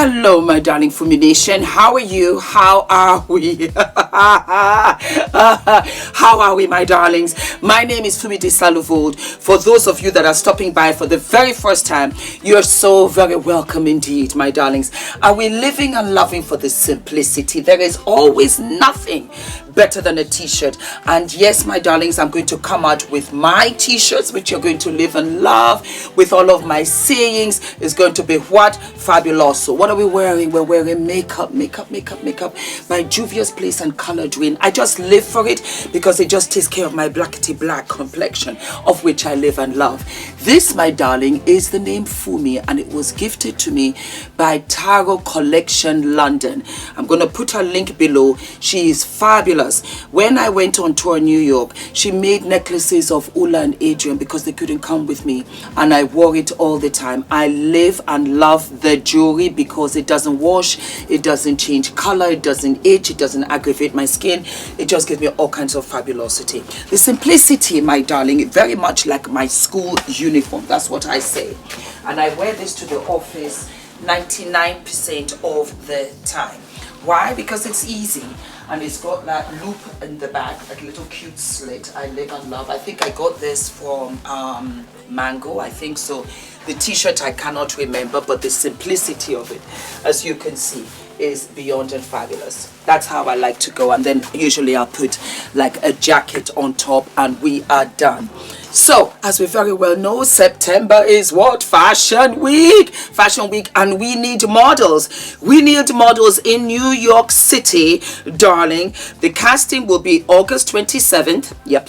Hello, my darling Fumi Nation. How are you? How are we? How are we, my darlings? My name is Fumi Desalu-Vold. For those of you that are stopping by for the very first time, you're so very welcome indeed, my darlings. Are we living and loving for the simplicity? There is always nothing better than a t-shirt. And yes, my darlings, I'm going to come out with my t-shirts, which you're going to live and love, with all of my sayings. It's going to be what? Fabulous. So what are we wearing? We're wearing makeup by Juvia's Place and Color Drain. I just live for it because it just takes care of my blackety black complexion, of which I live and love. This, my darling, is the name Fumi, and it was gifted to me by Tarot Collection London. I'm going to put her link below. She is fabulous. When I went on tour in New York, she made necklaces of Ula and Adrian because they couldn't come with me, and I wore it all the time. I live and love the jewelry because it doesn't wash, it doesn't change color, it doesn't itch, it doesn't aggravate my skin. It just gives me all kinds of fabulosity. The simplicity, my darling, very much like my school uniform. That's what I say. And I wear this to the office 99% of the time. Why? Because it's easy. And it's got that loop in the back, that little cute slit. I live and love. I think I got this from Mango, I think so. The t-shirt I cannot remember, but the simplicity of it, as you can see, is beyond and fabulous. That's how I like to go. And then usually I'll put like a jacket on top and we are done. So, as we very well know, September is what? Fashion week, and we need models. We need models in New York City, darling. The casting will be August 27th. Yep.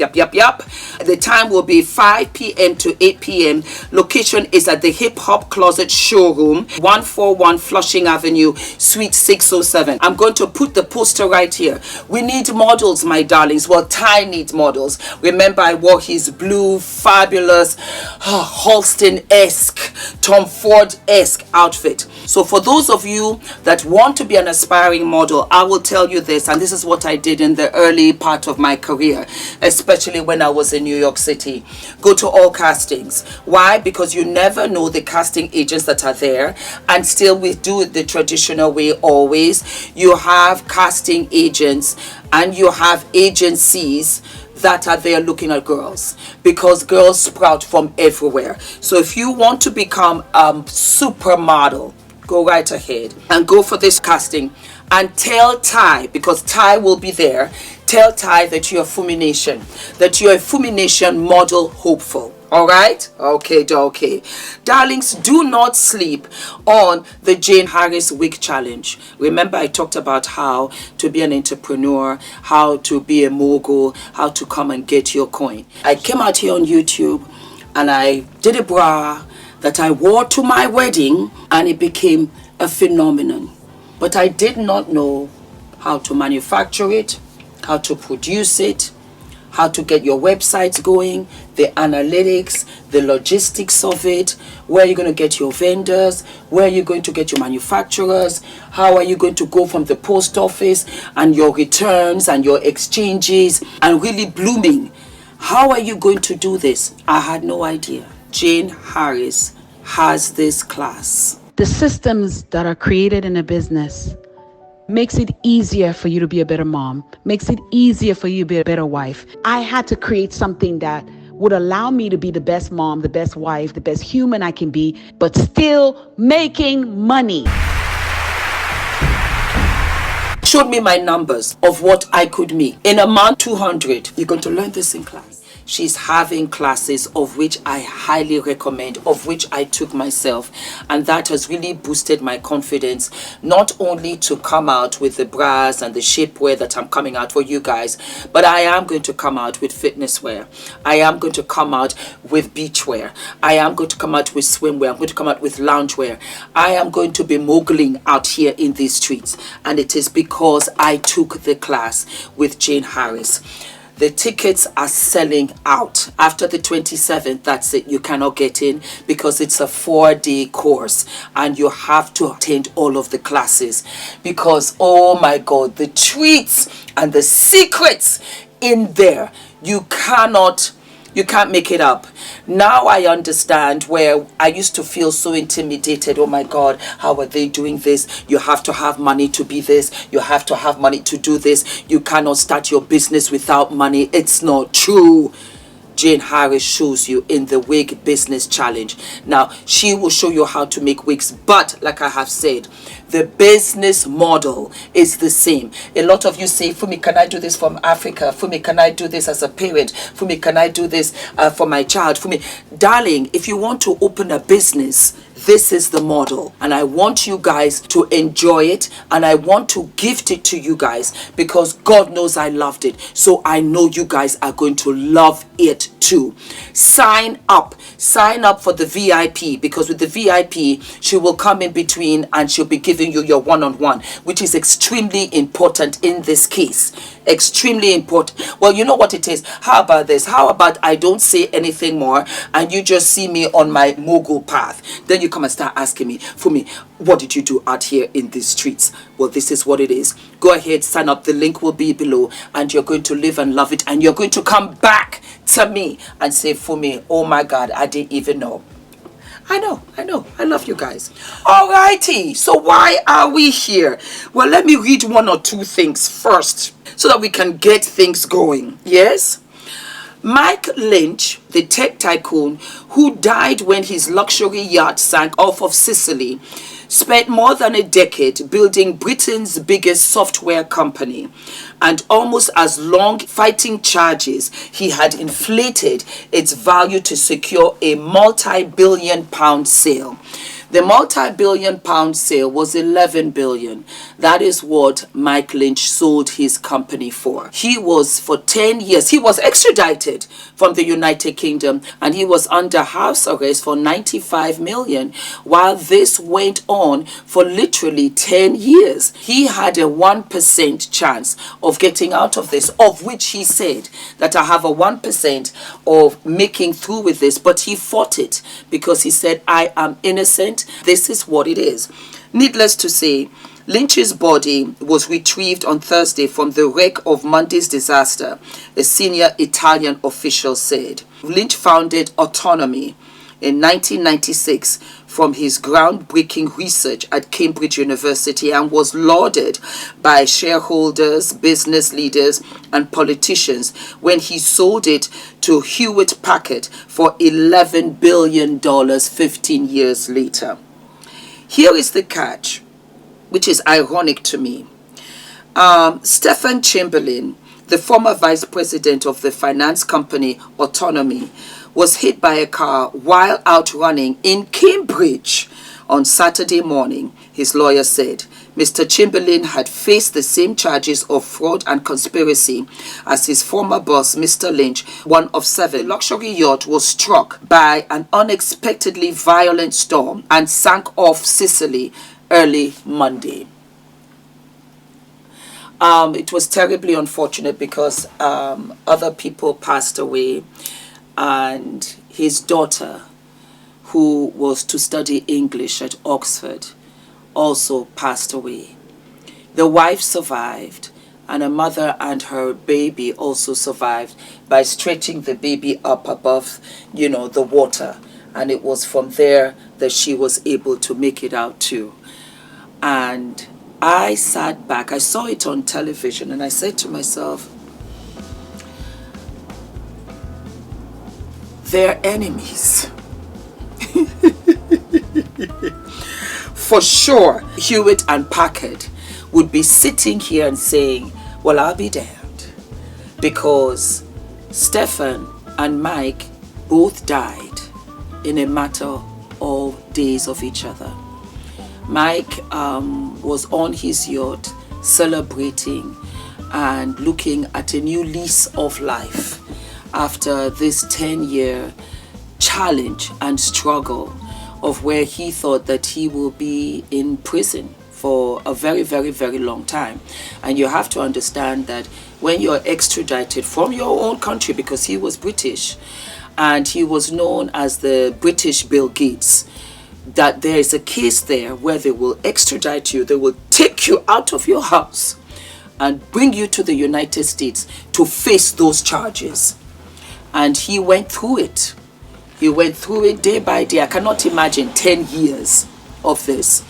The time will be 5 p.m. to 8 p.m. Location is at the Hip Hop Closet Showroom, 141 Flushing Avenue, Suite 607. I'm going to put the poster right here. We need models, my darlings. Well, Ty needs models. Remember, I wore his blue fabulous Halston-esque, Tom Ford-esque outfit. So for those of you that want to be an aspiring model, I will tell you this, and this is what I did in the early part of my career, especially when I was in New York City. Go to all castings. Why? Because you never know the casting agents that are there, and still we do it the traditional way always. You have casting agents and you have agencies that are there looking at girls, because girls sprout from everywhere. So if you want to become a supermodel, go right ahead and go for this casting, and tell Ty, because Ty will be there, tell Ty that you're Fumi Nation, that you're a Fumi Nation model hopeful. All right? Okay. Darlings, do not sleep on the Jane Harris Wig Challenge. Remember, I talked about how to be an entrepreneur, how to be a mogul, how to come and get your coin. I came out here on YouTube and I did a bra that I wore to my wedding, and it became a phenomenon. But I did not know how to manufacture it, how to produce it, how to get your websites going, the analytics, the logistics of it, where you're going to get your vendors, where you're going to get your manufacturers, how are you going to go from the post office and your returns and your exchanges and really blooming. How are you going to do this? I had no idea. Jane Harris has this class. The systems that are created in a business makes it easier for you to be a better mom, makes it easier for you to be a better wife. I had to create something that would allow me to be the best mom, the best wife, the best human I can be, but still making money. Showed me my numbers of what I could make. In a month, 200. You're going to learn this in class. She's having classes, of which I highly recommend, of which I took myself, and that has really boosted my confidence, not only to come out with the bras and the shapewear that I'm coming out for you guys, but I am going to come out with fitness wear. I am going to come out with beachwear. I am going to come out with swimwear. I'm going to come out with loungewear. I am going to be moguling out here in these streets, and it is because I took the class with Jane Harris. The tickets are selling out. After the 27th, that's it. You cannot get in because it's a 4-day course and you have to attend all of the classes, because, oh my God, the treats and the secrets in there, you cannot You can't make it up. Now I understand where I used to feel so intimidated. Oh my God, how are they doing this? You have to have money to be this. You have to have money to do this. You cannot start your business without money. It's not true. Jane Harris shows you in the wig business challenge. Now, she will show you how to make wigs, but like I have said, the business model is the same. A lot of you say, Fumi, can I do this from Africa? Fumi, can I do this as a parent? Fumi, can I do this for my child? Fumi, darling, if you want to open a business, this is the model, and I want you guys to enjoy it, and I want to gift it to you guys because God knows I loved it. So I know you guys are going to love it too. Sign up for the VIP, because with the VIP she will come in between and she'll be giving you your one-on-one, which is extremely important in this case. Extremely important. Well, you know what it is. How about this? How about I don't say anything more and you just see me on my mogul path? Then you come and start asking me, Fumi, what did you do out here in these streets? Well, this is what it is. Go ahead, sign up. The link will be below, and you're going to live and love it, and you're going to come back to me and say, Fumi, oh my God, I didn't even know. I know. I love you guys. Alrighty, so why are we here? Well, let me read one or two things first so that we can get things going. Yes? Mike Lynch, the tech tycoon who died when his luxury yacht sank off of Sicily, spent more than a decade building Britain's biggest software company, and almost as long fighting charges he had inflated its value to secure a multi-billion-pound sale. The multi-billion-pound sale was 11 billion. That is what Mike Lynch sold his company for. He was, for 10 years, he was extradited from the United Kingdom, and he was under house arrest for 95 million. While this went on for literally 10 years, he had a 1% chance of getting out of this, of which he said that I have a 1% of making through with this, but he fought it because he said, I am innocent. This is what it is. Needless to say, Lynch's body was retrieved on Thursday from the wreck of Monday's disaster, a senior Italian official said. Lynch founded Autonomy in 1996 from his groundbreaking research at Cambridge University and was lauded by shareholders, business leaders, and politicians when he sold it to Hewlett-Packard for $11 billion 15 years later. Here is the catch, which is ironic to me. Stephen Chamberlain, the former vice president of the finance company Autonomy, was hit by a car while out running in Cambridge on Saturday morning, his lawyer said. Mr. Chamberlain had faced the same charges of fraud and conspiracy as his former boss, Mr. Lynch, one of 7. The luxury yacht was struck by an unexpectedly violent storm and sank off Sicily early Monday. It was terribly unfortunate because other people passed away, and his daughter, who was to study English at Oxford, also passed away. The wife survived, and a mother and her baby also survived by stretching the baby up above, the water. And it was from there that she was able to make it out too. And I sat back, I saw it on television, and I said to myself, they're enemies. For sure, Hewitt and Packard would be sitting here and saying, well, I'll be damned. Because Stephen and Mike both died in a matter of days of each other. Mike was on his yacht celebrating and looking at a new lease of life after this 10-year challenge and struggle of where he thought that he will be in prison for a very, very, very long time. And you have to understand that when you're extradited from your own country, because he was British and he was known as the British Bill Gates, that there is a case there where they will extradite you, they will take you out of your house and bring you to the United States to face those charges. And he went through it. He went through it day by day. I cannot imagine 10 years of this.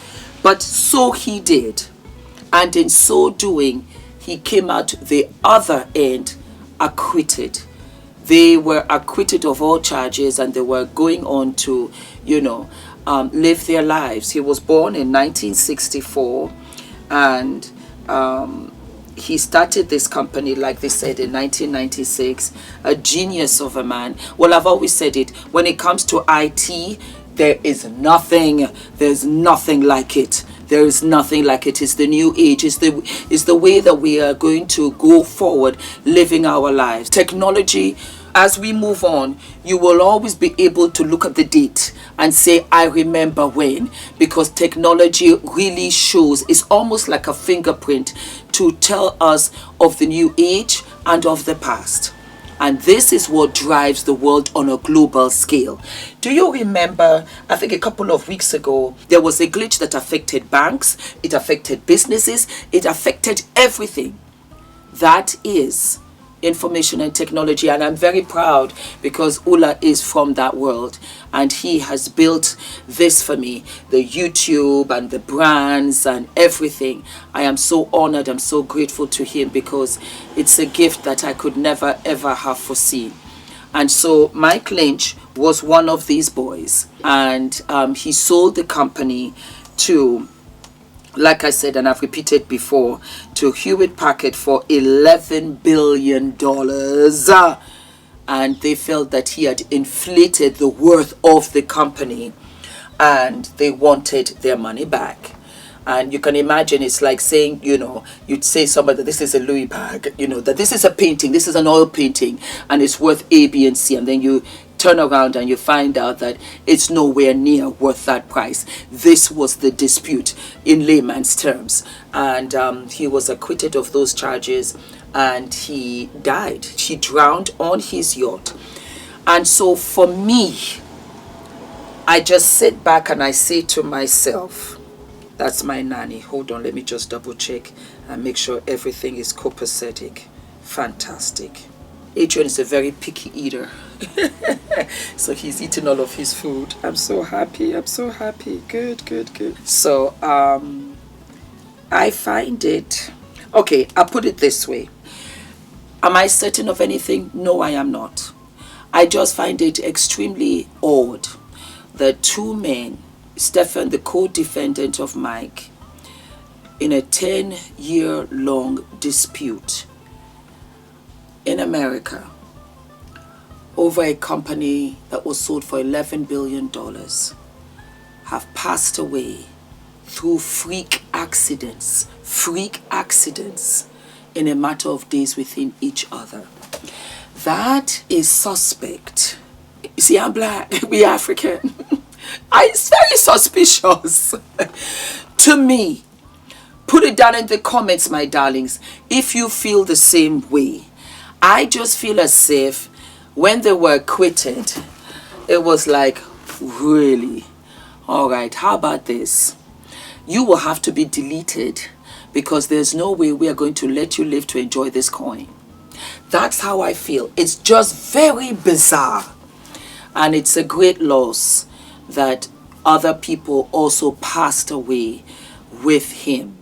But so he did. And in so doing, he came out the other end acquitted. They were acquitted of all charges, and they were going on to, live their lives. He was born in 1964, and he started this company, like they said, in 1996. A genius of a man. Well, I've always said it. When it comes to IT, there's nothing like it. There is nothing like it. It's the new age. It's the way that we are going to go forward, living our lives. Technology, as we move on, you will always be able to look at the date and say, I remember when, because technology really shows, it's almost like a fingerprint to tell us of the new age and of the past. And this is what drives the world on a global scale. Do you remember, I think a couple of weeks ago, there was a glitch that affected banks, it affected businesses, it affected everything. That is information and technology, and I'm very proud because Ula is from that world, and he has built this for me, the YouTube and the brands and everything. I am so honored, I'm so grateful to him, because it's a gift that I could never ever have foreseen. And so Mike Lynch was one of these boys, and he sold the company to, like I said, and I've repeated before, to Hewlett Packard for $11 billion. And they felt that he had inflated the worth of the company, and they wanted their money back. And you can imagine, it's like saying, you'd say somebody that this is a Louis bag, that this is a painting, this is an oil painting, and it's worth A, B, and C. And then you turn around and you find out that it's nowhere near worth that price. This was the dispute in layman's terms. And he was acquitted of those charges, and he died. He drowned on his yacht. And so for me, I just sit back and I say to myself, that's my nanny. Hold on, let me just double check and make sure everything is copacetic. Fantastic. Adrian is a very picky eater. So he's eating all of his food. I'm so happy. I'm so happy. Good, good, good. So I find it, okay, I'll put it this way. Am I certain of anything? No, I am not. I just find it extremely odd that two men, Stefan, the co-defendant of Mike, in a 10-year-long dispute in America over a company that was sold for $11 billion, have passed away through freak accidents in a matter of days within each other. That is suspect. You see, I'm black, we African. It's very suspicious to me. Put it down in the comments, my darlings, if you feel the same way. I just feel as if when they were acquitted, it was like, really? All right, how about this? You will have to be deleted, because there's no way we are going to let you live to enjoy this coin. That's how I feel. It's just very bizarre. And it's a great loss that other people also passed away with him.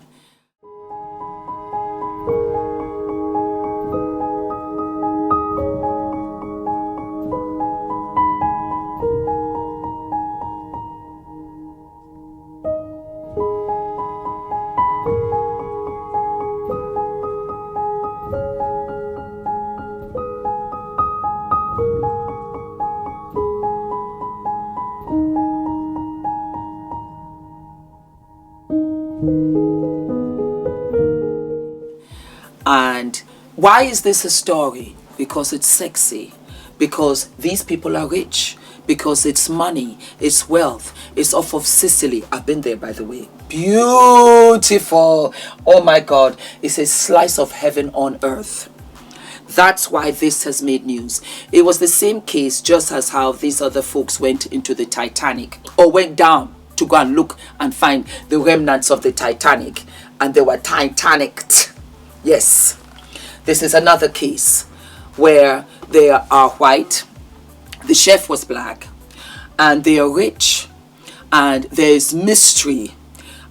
And why is this a story? Because it's sexy, because these people are rich, because it's money, it's wealth, it's off of Sicily. I've been there, by the way. Beautiful. Oh my God, it's a slice of heaven on earth. That's why this has made news. It was the same case, just as how these other folks went into the Titanic, or went down to go and look and find the remnants of the Titanic, and they were Titaniced. Yes, this is another case where they are white, the chef was black, and they are rich, and there is mystery,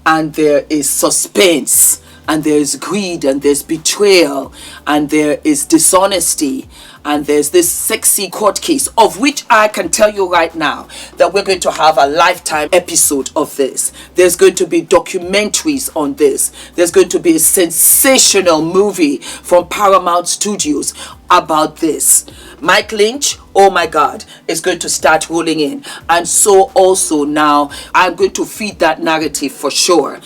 and there is suspense, and there is greed, and there's betrayal, and there is dishonesty, and there's this sexy court case, of which I can tell you right now that we're going to have a lifetime episode of this. There's going to be documentaries on this. There's going to be a sensational movie from Paramount Studios about this. Mike Lynch, oh my God, is going to start rolling in. And so also now, I'm going to feed that narrative for sure.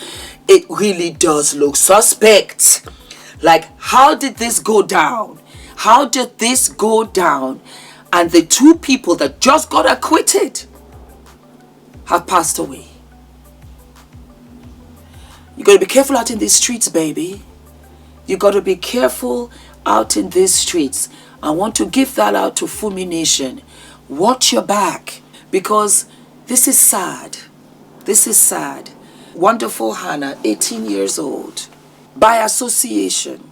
It really does look suspect. Like, how did this go down? How did this go down? And the two people that just got acquitted have passed away. You got to be careful out in these streets, baby. You got to be careful out in these streets. I want to give that out to Fumi Nation. Watch your back, because this is sad. This is sad. Wonderful Hannah, 18 years old, by association.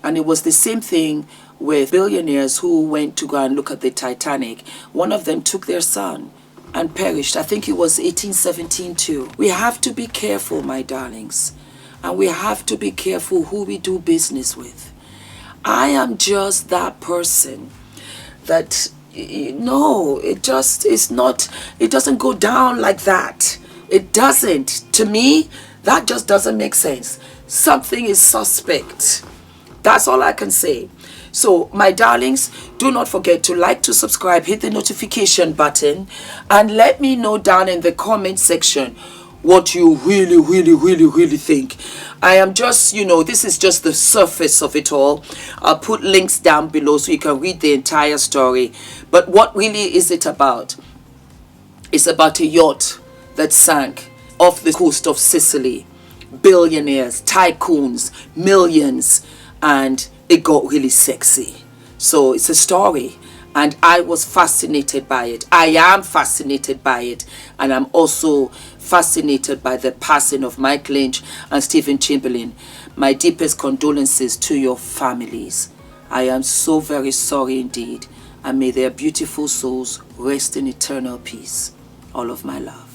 And it was the same thing with billionaires who went to go and look at the Titanic. One of them took their son and perished. I think it was 1817 too. We have to be careful, my darlings. And we have to be careful who we do business with. I am just that person that, no, it doesn't go down like that. It doesn't. To me, that just doesn't make sense. Something is suspect. That's all I can say. So, my darlings, do not forget to like, to subscribe, hit the notification button, and let me know down in the comment section what you really think. I am just, this is just the surface of it all. I'll put links down below so you can read the entire story. But what really is it about? It's about a yacht that sank off the coast of Sicily. Billionaires, tycoons, millions, and it got really sexy. So it's a story, and I was fascinated by it. I am fascinated by it, and I'm also fascinated by the passing of Mike Lynch and Stephen Chamberlain. My deepest condolences to your families. I am so very sorry indeed, and may their beautiful souls rest in eternal peace. All of my love.